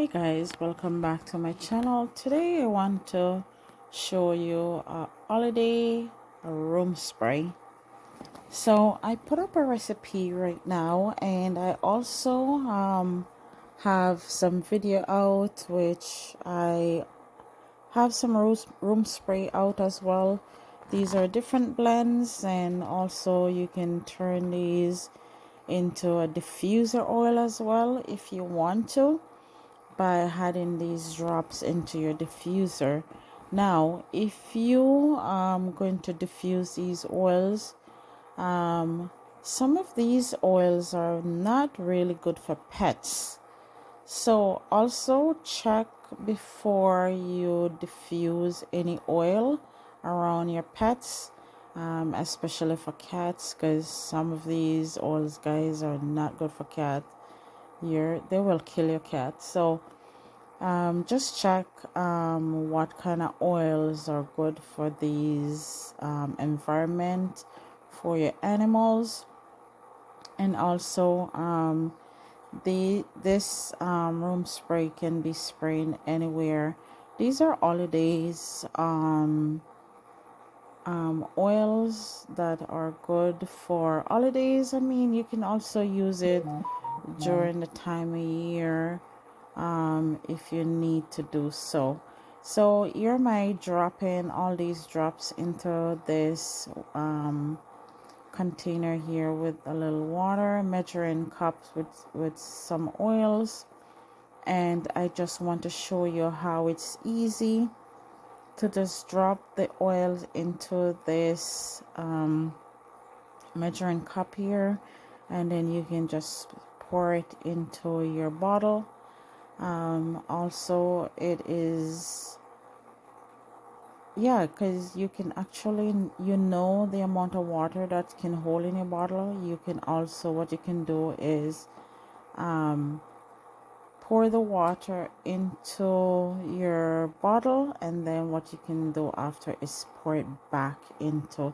Hey guys, welcome back to my channel. Today I want to show you a holiday room spray. So I put up a recipe right now, and I also have some video out, which I have some room spray out as well. These are different blends, and also you can turn these into a diffuser oil as well if you want to, by adding these drops into your diffuser. Now, if you are going to diffuse these oils, some of these oils are not really good for pets. So also check before you diffuse any oil around your pets, especially for cats, because some of these oils, guys, are not good for cats. They will kill your cat. So just check what kind of oils are good for these environment for your animals. And also this room spray can be sprayed anywhere. These are holidays oils that are good for holidays. I mean, you can also use it during the time of year if you need to do so. So here am I dropping all these drops into this container here with a little water, measuring cups with some oils. And I just want to show you how it's easy to just drop the oils into this measuring cup here, and then you can just pour it into your bottle. Also it is, yeah, because you can actually, the amount of water that can hold in your bottle. You can also, what you can do is pour the water into your bottle, and then what you can do after is pour it back into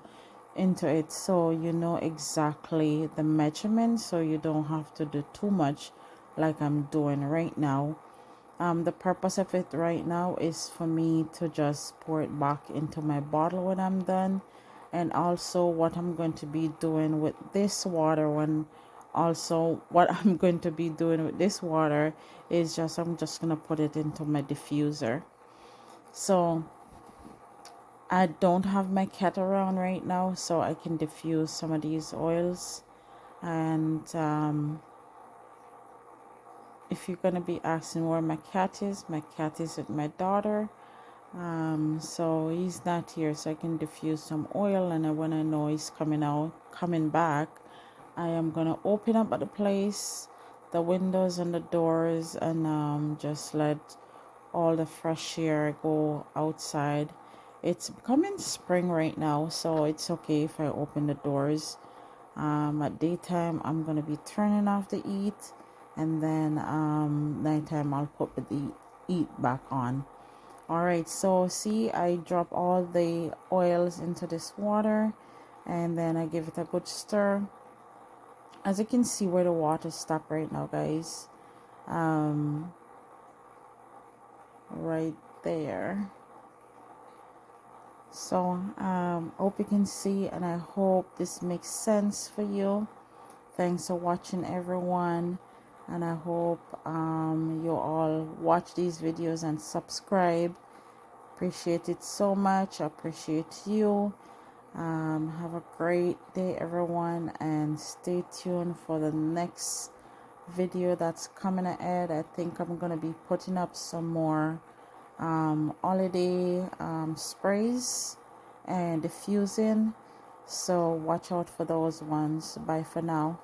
it, so you know exactly the measurement, so you don't have to do too much like I'm doing right now. The purpose of it right now is for me to just pour it back into my bottle when I'm done. And also what I'm going to be doing with this water what I'm going to be doing with this water is I'm just going to put it into my diffuser. So I don't have my cat around right now, so I can diffuse some of these oils. And if you're going to be asking where my cat is with my daughter. So he's not here, so I can diffuse some oil, and when I know he's coming back, I am gonna open up at the place, the windows and the doors, and just let all the fresh air go outside. It's becoming spring right now, so it's okay if I open the doors. At daytime, I'm gonna be turning off the heat, and then nighttime I'll put the heat back on. Alright, so see, I drop all the oils into this water, and then I give it a good stir. As you can see where the water stopped right now, guys, right there. So hope you can see, and I hope this makes sense for you. Thanks for watching, everyone, and I hope you all watch these videos and subscribe. Appreciate it so much. I appreciate you. Have a great day, everyone, and stay tuned for the next video that's coming ahead. I think I'm gonna be putting up some more holiday sprays and diffusing, so watch out for those ones. Bye for now.